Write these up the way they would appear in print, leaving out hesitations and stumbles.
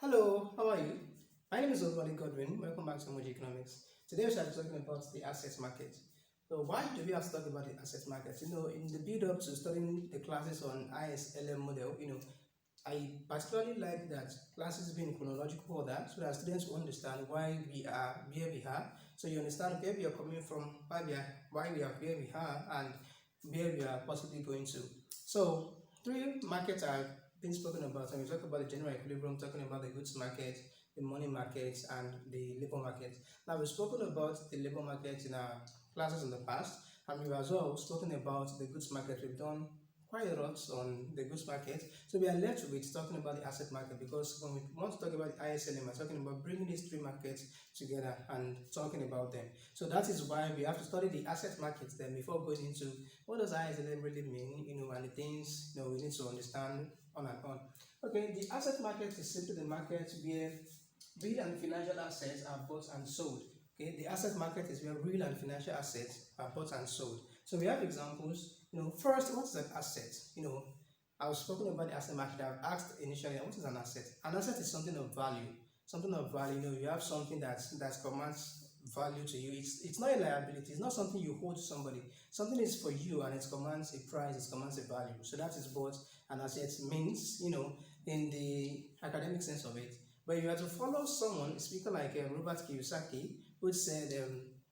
Hello, how are you? My name is Godwin. Welcome back to Microeconomics. Today we shall be talking about the assets market. So why do we have to talk about the assets market? In the build up to studying the classes on ISLM model, I particularly like that classes being in chronological order so that students will understand why we are where we are. So you understand where we are coming from, why we are where we are, and where we are possibly going to. So three markets are being spoken about, and we talk about the general equilibrium, talking about the goods market, the money market, and the labor market. Now we've spoken about the labor market in our classes in the past, and we've as well spoken about the goods market. We've done quite a lot on the goods market. So we are left with talking about the asset market, because when we want to talk about the ISLM, we're talking about bringing these three markets together and talking about them. So that is why we have to study the asset markets then before going into what does ISLM really mean, and the things we need to understand on and on. Okay, the asset market is simply the market where real and financial assets are bought and sold. Okay, the asset market is where real and financial assets are bought and sold. So we have examples. First, what is an asset? I was spoken about the asset market. I've asked initially, what is an asset? An asset is something of value. Something of value. You have something that commands value to you. It's not a liability. It's not something you hold to somebody. Something is for you and it commands a price. It commands a value. So that is what an asset means. In the academic sense of it. But if you are to follow someone, a speaker like Robert Kiyosaki, who said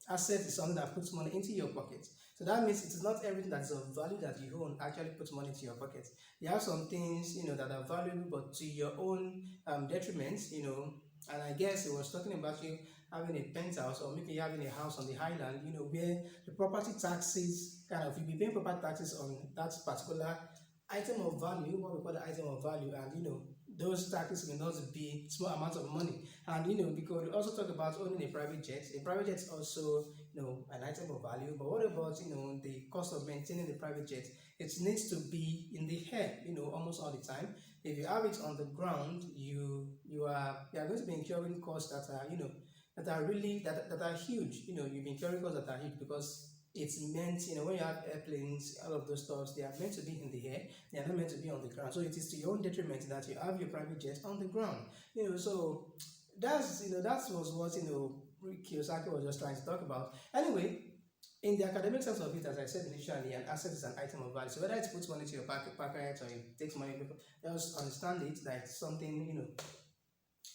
asset is something that puts money into your pocket. So that means it is not everything that is of value that you own actually puts money into your pocket. You have some things, that are valuable, but to your own detriment, and I guess he was talking about you having a penthouse or maybe having a house on the highland, where the property taxes you'll be paying property taxes on that particular item of value, what we call the item of value, and those taxes may not be small amounts of money. And because we also talk about owning a private jet. A private jet is also an item of value. But what about the cost of maintaining the private jet? It needs to be in the air, almost all the time. If you have it on the ground, you are going to be incurring costs that are that are really that are huge. You'll be incurring costs that are huge, because it's meant, when you have airplanes, all of those stuff, they are meant to be in the air, they are not meant to be on the ground. So it is to your own detriment that you have your private jet on the ground. So that was what Kiyosaki was just trying to talk about. Anyway, in the academic sense of it, as I said initially, an asset is an item of value. So whether it puts money to your pocket or it takes money, just understand it that it's something,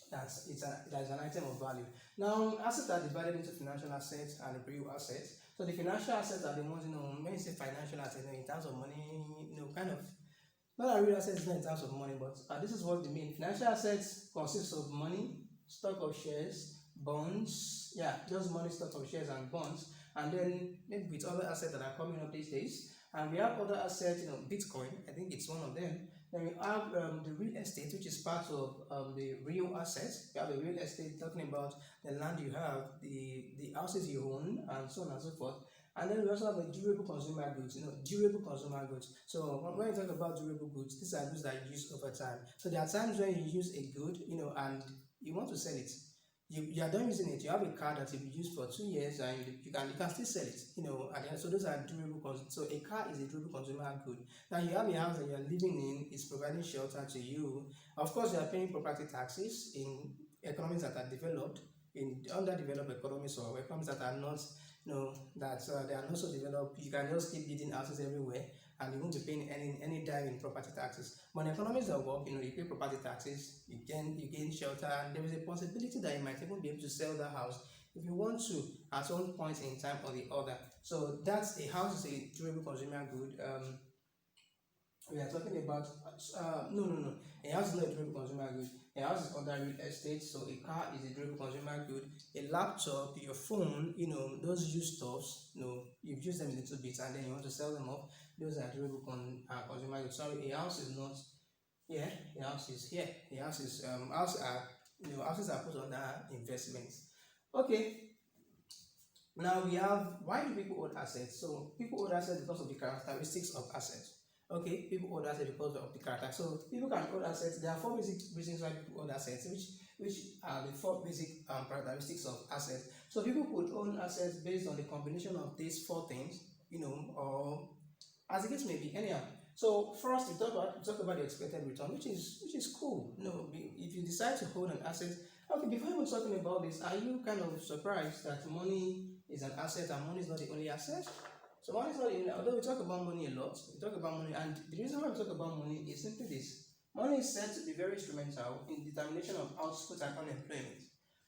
that's an item of value. Now, assets are divided into financial assets and real assets. So the financial assets are the ones, when you say financial assets, in terms of money, kind of, not a real assets, not in terms of money, but this is what they mean. Financial assets consists of money, stock of shares, bonds, just money, stock of shares, and bonds, and then maybe with other assets that are coming up these days. And we have other assets, Bitcoin, I think it's one of them. Then we have the real estate, which is part of the real assets. We have the real estate, talking about the land you have, the houses you own, and so on and so forth. And then we also have the durable consumer goods, durable consumer goods. So when you talk about durable goods, these are goods that you use over time. So there are times when you use a good, and you want to sell it. You are done using it. You have a car that you've used for 2 years, and you can still sell it, and so those are durable. So a car is a durable consumer good. Now you have a house that you are living in, is providing shelter to you. Of course, you are paying property taxes in economies that are developed, in underdeveloped economies, or economies that are not, they are not so developed. You can just keep building houses everywhere, and you won't be paying any dime in property taxes. But in economies that work, you pay property taxes, you gain shelter, and there is a possibility that you might even be able to sell that house if you want to at one point in time or the other. So that's a house is a durable consumer good. We are talking about no. A house is not a durable consumer good. A house is under real estate, so a car is a durable consumer good. A laptop, your phone, those used stuffs, you've used them a little bit and then you want to sell them off. Those are durable consumer goods. Sorry, a house is not here. A house is here. A house is houses are put under investments. Okay. Now we have, why do people own assets? So people own assets because of the characteristics of assets. Okay, people own assets because of the character. So people can own assets. There are 4 basic reasons why people own assets, which are the 4 basic characteristics of assets. So people could own assets based on the combination of these 4 things, or as the case may be, anyhow. So first, we talk about the expected return, which is cool. If you decide to hold an asset, okay. Before even talking about this, are you kind of surprised that money is an asset and money is not the only asset? So money is not the only. Although we talk about money a lot, we talk about money, and the reason why we talk about money is simply this: money is said to be very instrumental in determination of output and unemployment.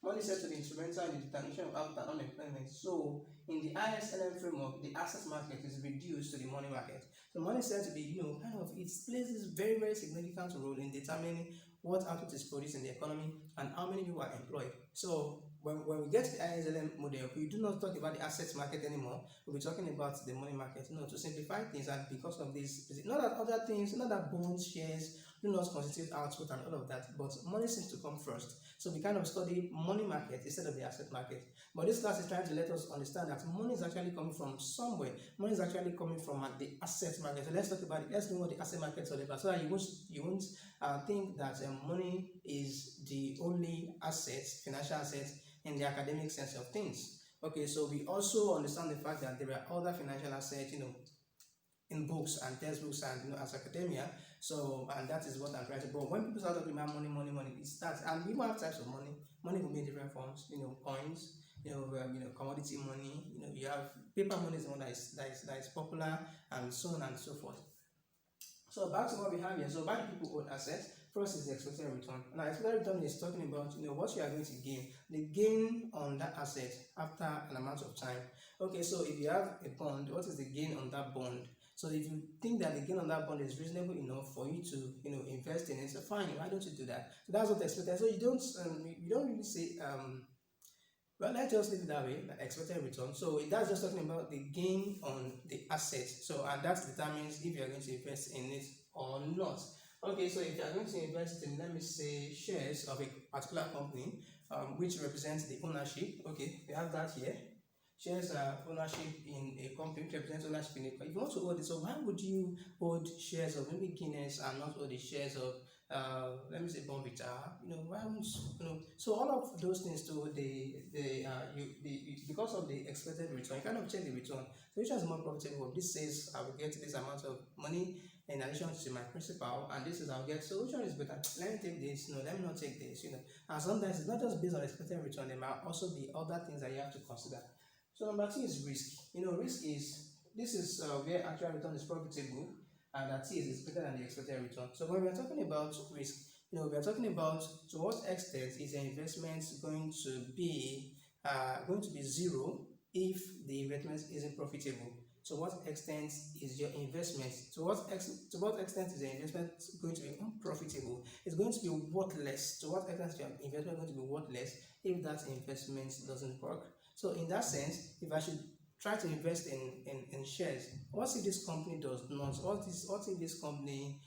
Money is said to be instrumental in the determination of output and unemployment. So in the ISLM framework, the asset market is reduced to the money market. So money is said to be, kind of, it plays this very, very significant role in determining what output is produced in the economy and how many people are employed. So when we get to the ISLM model, we do not talk about the assets market anymore. We'll be talking about the money market. To simplify things, and because of this, not that other things, not that bonds, shares do not constitute output and all of that, but money seems to come first. So we kind of study money market instead of the asset market. But this class is trying to let us understand that money is actually coming from somewhere. Money is actually coming from the asset market. So let's talk about it. Let's know what the asset market is all about, so that you won't think that money is the only asset, financial asset, in the academic sense of things. Okay, so we also understand the fact that there are other financial assets, in books and textbooks and as academia. So, and that is what I'm trying to. But when people start talking about money, it starts, and we have types of money. Money will be in different forms. Coins. Commodity money. You have paper money is one that is popular, and so on and so forth. So back to what we have here. So why do people own assets? First is the expected return. Now, expected return is talking about what you are going to gain, the gain on that asset after an amount of time. Okay, so if you have a bond, what is the gain on that bond? So if you think that the gain on that bond is reasonable enough for you to invest in it, so fine. Why don't you do that? So that's what expected. So you don't really say well, let's just leave it that way, the expected return. So that's just talking about the gain on the asset. So, and that determines if you're going to invest in it or not. Okay, so if you're going to invest in, let me say, shares of a particular company, which represents the ownership. Okay, we have that here. Shares are ownership in a company, which represents ownership in a company. If you want to hold it, so why would you hold shares of maybe Guinness and not hold the shares of let me say Bonvita? Why would so all of those things too, because of the expected return, you kind of check the return. So which one is more profitable? This says I will get this amount of money in addition to my principal, and this is I'll get. So which one is better? Let me take this. No, let me not take this. And sometimes it's not just based on expected return. There might also be other things that you have to consider. So number two is risk. Risk is where actual return is profitable, and that is better than the expected return. So when we are talking about risk, we are talking about to what extent is the investment going to be zero if the investment isn't profitable. To what extent is your investment? To what extent is the investment going to be unprofitable? It's going to be worthless. To what extent is your investment going to be worthless if that investment doesn't work? So in that sense, if I should try to invest in shares, what if this company does not? What if this company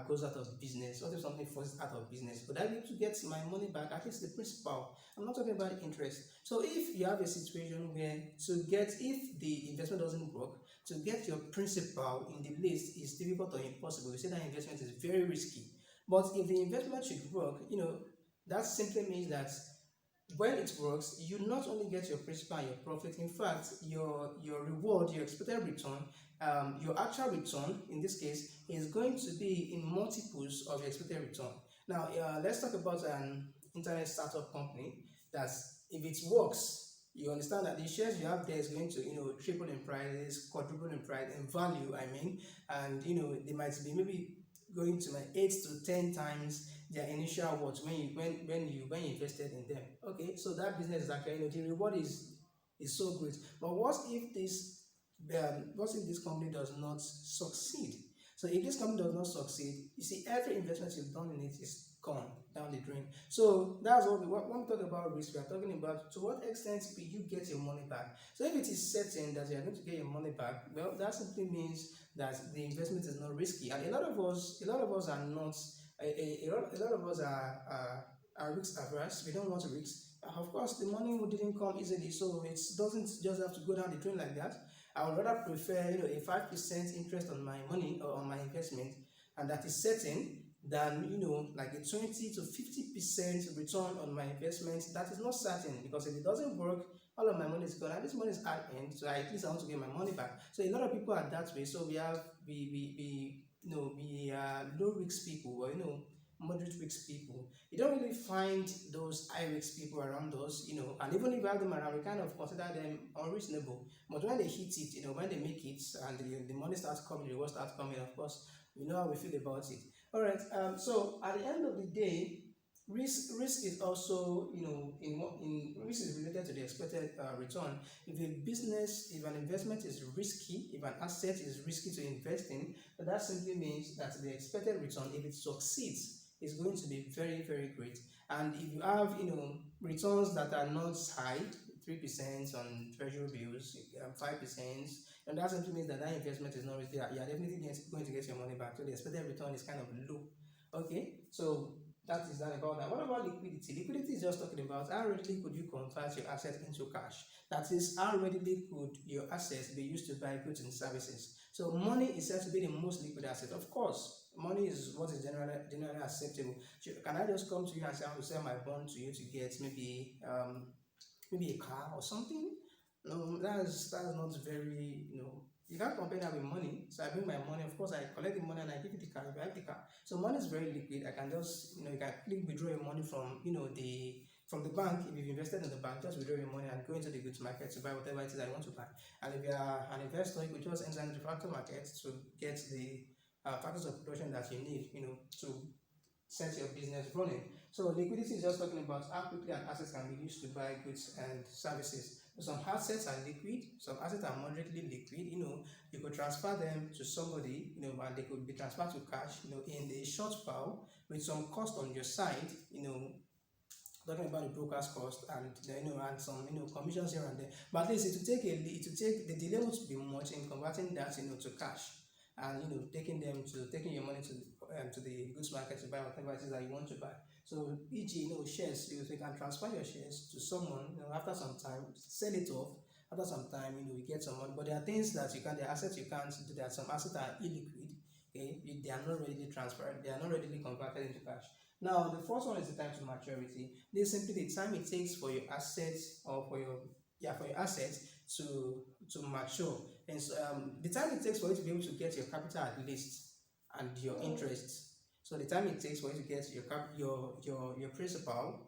goes out of business? What if something falls out of business? Would I be able to get my money back, at least the principal? I'm not talking about the interest. So if you have a situation where if the investment doesn't work, to get your principal in the list is difficult or impossible. We say that investment is very risky. But if the investment should work, that simply means that when it works, you not only get your principal and your profit. In fact, your reward, your expected return, your actual return in this case is going to be in multiples of your expected return. Now, let's talk about an internet startup company that if it works, you understand that the shares you have there is going to triple in prices, quadruple in price, in value. I mean, and they might be maybe going to 8 to 10 times their initial worth when you invested in them. Okay, so that business is actually the reward is so great. But what if this company does not succeed? So if this company does not succeed, you see every investment you've done in it is gone down the drain. So that's what when we talk about risk, we are talking about to what extent will you get your money back. So if it is certain that you are going to get your money back, well, that simply means that the investment is not risky. And a lot of us are not. A lot of us are risk averse. We don't want to risk. Of course, the money didn't come easily, so it doesn't just have to go down the drain like that. I would rather prefer a 5% interest on my money or on my investment, and that is certain, than like a 20 to 50% return on my investment that is not certain, because if it doesn't work, all of my money is gone, and this money is hard earned, so at least I want to get my money back. So a lot of people are that way. So we we are low risk people, or moderate risk people. You don't really find those high risk people around us, and even if you have them around, we kind of consider them unreasonable. But when they hit it, when they make it and the money starts coming, the reward starts coming, of course, we know how we feel about it. All right. So at the end of the day, risk is also, in risk is related to the expected return. If an investment is risky, if an asset is risky to invest in, that simply means that the expected return, if it succeeds, is going to be very, very great. And if you have, returns that are not high, 3% on treasury bills, 5%, and that simply means that investment is not risky. You are definitely going to get your money back. So the expected return is kind of low. Okay, so that is that about that. What about liquidity? Liquidity is just talking about how readily could you convert your assets into cash. That is, how readily could your assets be used to buy goods and services. So money is said to be the most liquid asset. Of course, money is what is generally acceptable. Can I just come to you and say I will sell my bond to you to get maybe a car or something? No, that's not very, you can't compare that with money. So I bring my money, of course, I collect the money and I give you the car, I buy the car. So money is very liquid. I can just, you can quickly withdraw your money from, from the bank. If you've invested in the bank, just withdraw your money and go into the goods market to buy whatever it is that you want to buy. And if you are an investor, you could just enter into the factor market to get the factors of production that you need, to set your business running. So liquidity is just talking about how quickly an asset can be used to buy goods and services. So some assets are liquid, some assets are moderately liquid. You could transfer them to somebody, and they could be transferred to cash, in a short while with some cost on your side, talking about the broker's cost and and some commissions here and there. But at least it will take the delay won't be much in converting that to cash, and taking your money to the goods market to buy whatever it is that you want to buy. So e.g. shares, you can transfer your shares to someone, after some time, sell it off. After some time, you get some money. But there are things that you can, the assets you can't do that. Some assets are illiquid. Okay, they are not readily transferred, they are not readily converted into cash. Now, the first one is the time to maturity. This is simply the time it takes for your assets, or for your assets to mature. And so, the time it takes for you to be able to get your capital at least, and your interest. So the time it takes for you to get your principal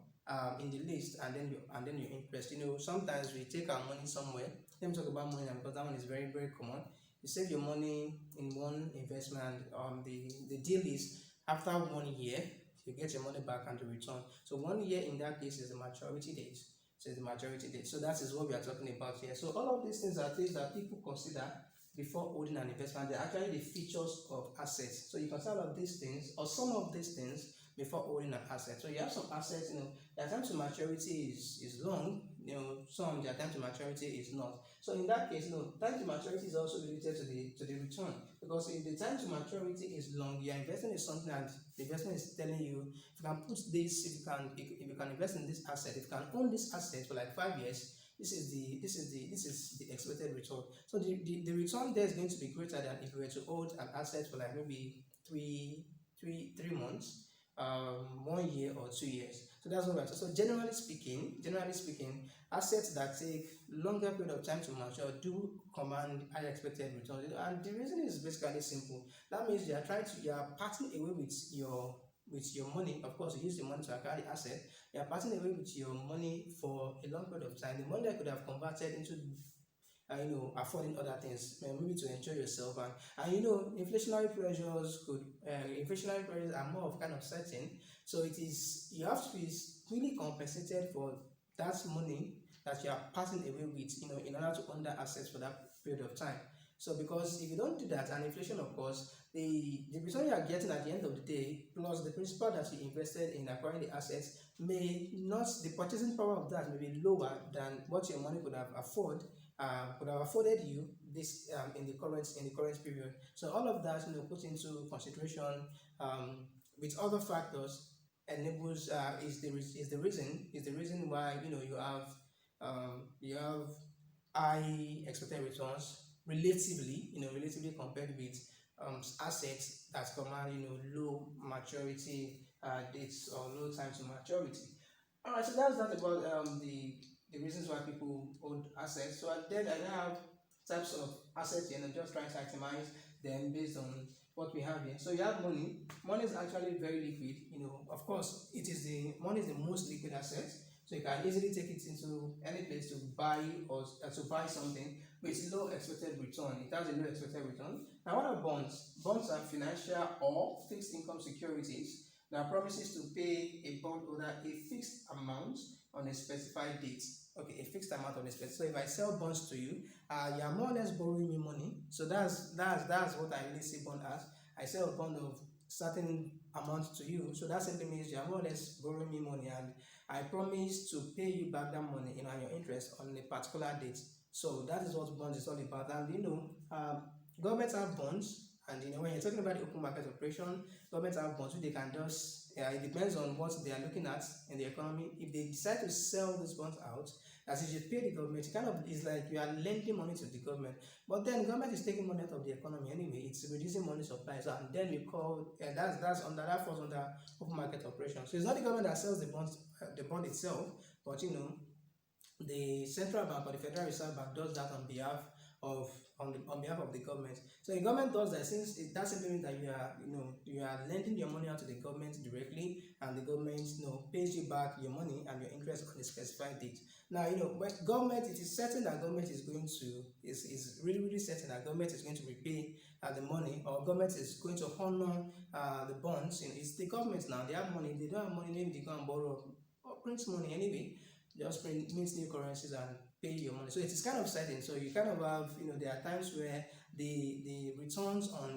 in the list, and then your interest. Sometimes we take our money somewhere. Let me talk about money now, because that one is very, very common. You save your money in one investment. The deal is after 1 year you get your money back and the return. So 1 year in that case is the maturity date. So that is what we are talking about here. So all of these things are things that people consider before holding an investment. They're actually the features of assets. So you consider all of these things, or some of these things, before holding an asset. So you have some assets, their time to maturity is long, some their time to maturity is not. So in that case, time to maturity is also related to the return, because if the time to maturity is long, you are investing in something and the investment is telling you, if you can put this, if you can invest in this asset, if you can own this asset for like 5 years, this is the expected return. So the return there is going to be greater than if you were to hold an asset for like maybe three months, 1 year or 2 years. So that's what we're talking. So generally speaking, assets that take longer period of time to mature do command high expected returns. And the reason is basically simple. That means you are parting away with your money. Of course, you use the money to acquire the asset. You are parting away with your money for a long period of time. The money that could have converted into affording other things, maybe to enjoy yourself, and inflationary pressures are more of kind of certain. So you have to be really compensated for that money that you are passing away with, in order to own that assets for that period of time. So because if you don't do that, and inflation, of course, the return you are getting at the end of the day, plus the principal that you invested in acquiring the assets, the purchasing power of that may be lower than what your money could have afforded you this in the current period. So all of that, put into consideration, with other factors, enables is the reason why you have high expected returns relatively compared with assets that command low maturity dates, or low time to maturity. All right, so that's that about the reasons why people own assets. So then I have types of assets, just trying to itemize them based on what we have here. So you have money. Money is actually very liquid. Of course, money is the most liquid asset. So you can easily take it into any place to buy or to buy something with low expected return. It has a low expected return. Now, what are bonds? Bonds are financial or fixed income securities that promises to pay a bondholder a fixed amount on a specified date. Okay, a fixed amount on a specific. So if I sell bonds to you, you are more or less borrowing me money. So that's what I really see bond as. I sell a bond of certain amount to you. So that simply means you are more or less borrowing me money, and I promise to pay you back that money in your interest on a particular date. So that is what bonds is all about. And governments have bonds, and when you're talking about the open market operation, governments have bonds which they can just it depends on what they are looking at in the economy. If they decide to sell these bonds out, as if you pay the government, it kind of is like you are lending money to the government, but then government is taking money out of the economy anyway. It's reducing money supply, so and then we call that falls under open market operation. So it's not the government that sells the bonds, the bond itself, but the central bank or the Federal Reserve Bank does that on behalf of the government. So the government does that, since that simply means that you are lending your money out to the government directly, and the government pays you back your money and your interest on a specified date. Now when government, it is certain that government is going to is really certain that government is going to repay the money, or government is going to honor the bonds. It's the government now. They have money. They don't have money, maybe they go and borrow or print money anyway. Just mint new currencies and pay your money. So it is kind of certain. So you kind of have, there are times where the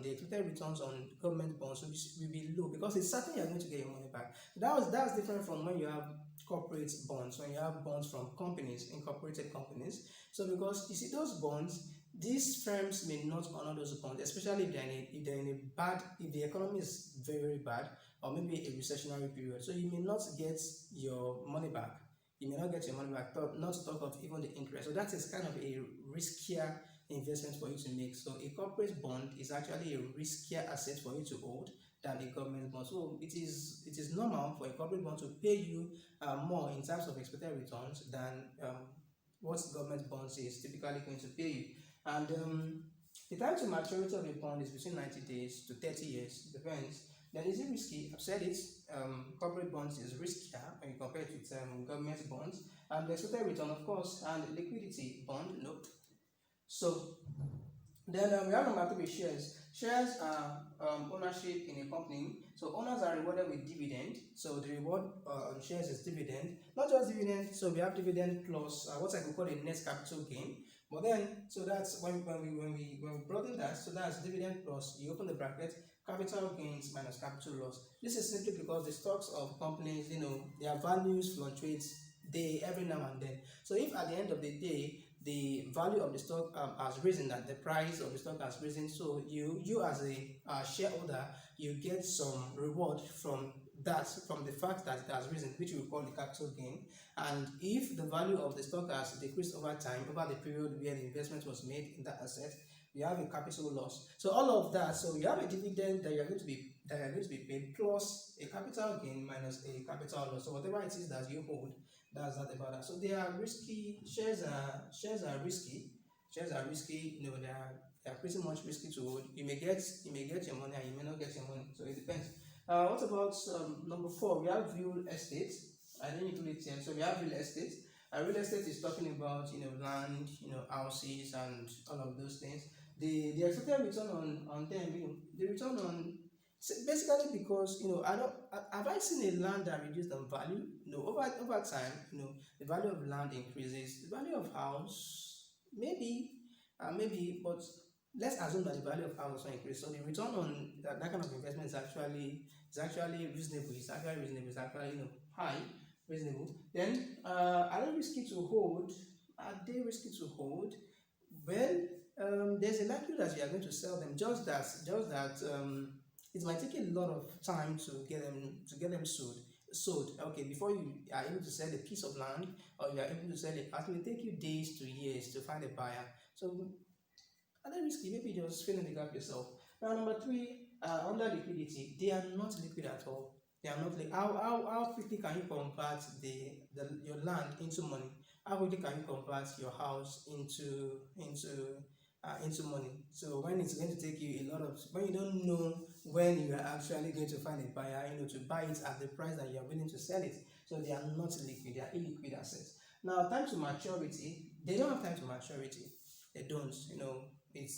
expected returns on government bonds will be low, because it's certain you're going to get your money back. That's different from when you have corporate bonds, when you have bonds from companies, incorporated companies. So because you see those bonds, these firms may not honor those bonds, especially if the economy is very, very bad, or maybe a recessionary period. So you may not get your money back. You may not get your money back, not to talk of even the interest. So that is kind of a riskier investment for you to make. So a corporate bond is actually a riskier asset for you to hold than a government bond. So it is normal for a corporate bond to pay you more in terms of expected returns than what government bonds is typically going to pay you. And the time to maturity of a bond is between 90 days to 30 years, depends. Then is it risky? I've said it. Corporate bonds is riskier when you compare it with government bonds. And the expected return, of course, and liquidity bond, nope. So then we have number 3, shares. Shares are ownership in a company. So owners are rewarded with dividend. So the reward on shares is dividend, not just dividend. So we have dividend plus what I could call a net capital gain. But then, so that's when we broaden that. So that's dividend plus, you open the bracket, capital gains minus capital loss. This is simply because the stocks of companies, their values fluctuate every now and then. So if at the end of the day the value of the stock has risen, that the price of the stock has risen, so you as a shareholder, you get some reward from the fact that it has risen, which we call the capital gain. And if the value of the stock has decreased over time, over the period where the investment was made in that asset, we have a capital loss. So all of that, so you have a dividend that you're going to be paid, plus a capital gain minus a capital loss. So whatever it is that you hold, that's that about that. So they are risky. Shares are risky. Shares are risky. They are pretty much risky to hold. You may get your money, and you may not get your money. So it depends. What about number 4? We have real estate. I didn't include it here. So we have real estate. Real estate is talking about land, houses, and all of those things. The expected return on them, the return on, basically because have I seen a land that reduced in value? No, over time, the value of land increases. The value of house, maybe, but let's assume that the value of house will increase. So the return on that kind of investment is actually reasonable. It's actually reasonable. It's actually high, reasonable. Then are they risky to hold? Are they risky to hold? Well, there's a likelihood that you are going to sell them. Just that it might take a lot of time to get them sold. Okay, before you are able to sell a piece of land, or you are able to sell it, it may take you days to years to find a buyer. So are they risky? Maybe just fill in the gap yourself. Now number 3, under liquidity, they are not liquid at all. They are not liquid. How quickly can you convert your land into money? How quickly can you convert your house into into money. So when it's going to take you a lot of, when you don't know when you are actually going to find a buyer, to buy it at the price that you are willing to sell it. So they are not liquid, they are illiquid assets. Now, time to maturity, they don't have time to maturity. They don't, it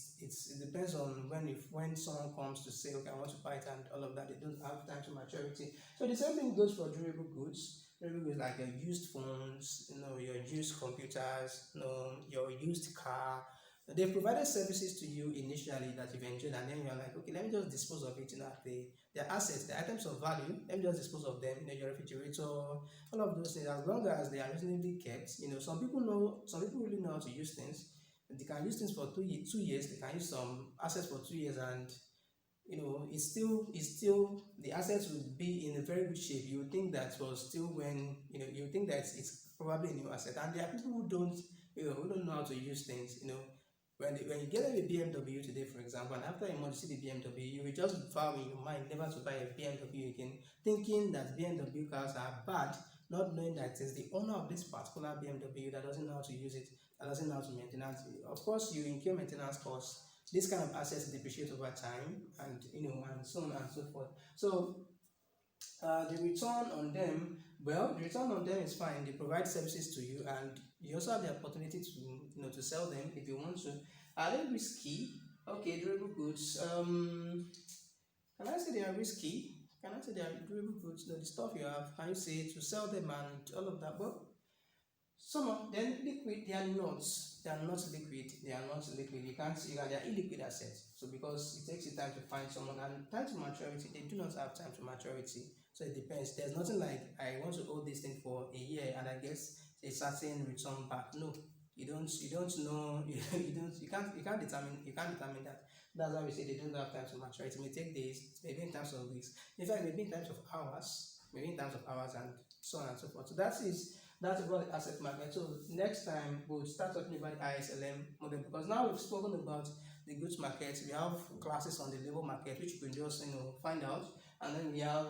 depends on when someone comes to say, okay, I want to buy it and all of that. They don't have time to maturity. So the same thing goes for durable goods. Durable goods like your used phones, your used computers, your used car. They've provided services to you initially that you've enjoyed, and then you're like, okay, let me just dispose of it. They're assets, the items of value. Let me just dispose of them. Your refrigerator, all of those things, as long as they are reasonably kept. Some people really know how to use things. They can use things for 2 years. They can use some assets for 2 years, and it's still the assets will be in a very good shape. You would think that was still when you think that it's probably a new asset, and there are people who don't know how to use things. When you get a BMW today, for example, and after a month you see the BMW, you will just vow in your mind never to buy a BMW again, thinking that BMW cars are bad, not knowing that it's the owner of this particular BMW that doesn't know how to use it, that doesn't know how to maintain it. Of course, you incur maintenance costs. This kind of assets depreciate over time, and and so on and so forth. So the return on them, the return on them is fine. They provide services to you, and you also have the opportunity to to sell them if you want to. Are they risky? Okay, durable goods. Can I say they are risky? Can I say they are durable goods? The stuff you have, can you say to sell them and all of that? Well, some of them liquid, they are not. They are not liquid. They are not liquid. You can't see that they are illiquid assets. So because it takes you time to find someone, and time to maturity, they do not have time to maturity. So it depends. There's nothing like I want to hold this thing for a year and I guess a certain return back. No, you don't know. You can't determine that. That's why we say they don't have time to maturity. It may take days, maybe in terms of weeks. In fact, maybe in terms of hours, and so on and so forth. So that's about the asset market. So next time we'll start talking about the ISLM model, because now we've spoken about the goods market. We have classes on the labor market, which you can just find out, and then we have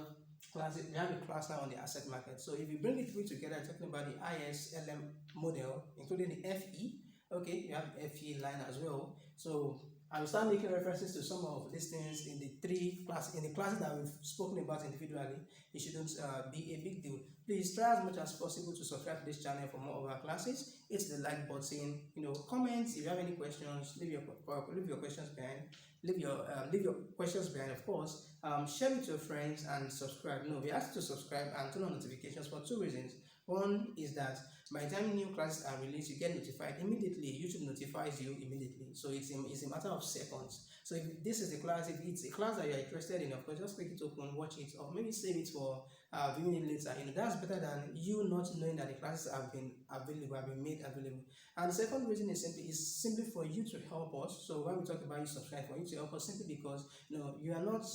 a class now on the asset market. So if you bring the three together, talking about the ISLM model, including the FE, okay, you have the FE line as well. So I will start making references to some of these things in the classes that we've spoken about individually. It shouldn't be a big deal. Please try as much as possible to subscribe to this channel for more of our classes. Hit the like button. Comments if you have any questions. Leave your questions behind. Leave your questions behind, of course. Share with your friends and subscribe. We ask you to subscribe and turn on notifications for 2 reasons. One is that by the time new classes are released, you get notified immediately. YouTube notifies you immediately. So it's a matter of seconds. So if this is a class, if it's a class that you're interested in, of course, just click it open, watch it, or maybe save it for viewing it later. That's better than you not knowing that the classes have been made available. And the second reason is simply for you to help us. So when we talk about you subscribe, for you to help us simply because you are not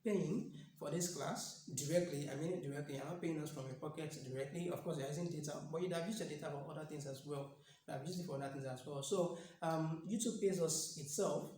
paying for this class directly. I mean directly. You're not paying us from your pocket directly. Of course, you're using data, but you'd have used your data for other things as well. So YouTube pays us itself.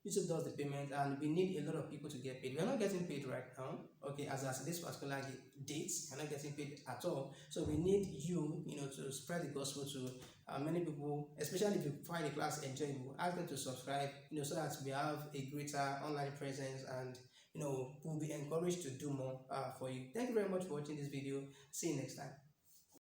YouTube does the payment, and we need a lot of people to get paid. We're not getting paid right now, okay, as this particular date, we're not getting paid at all. So we need you, to spread the gospel to many people, especially if you find the class enjoyable. Ask them to subscribe, so that we have a greater online presence, and we'll be encouraged to do more for you. Thank you very much for watching this video. See you next time.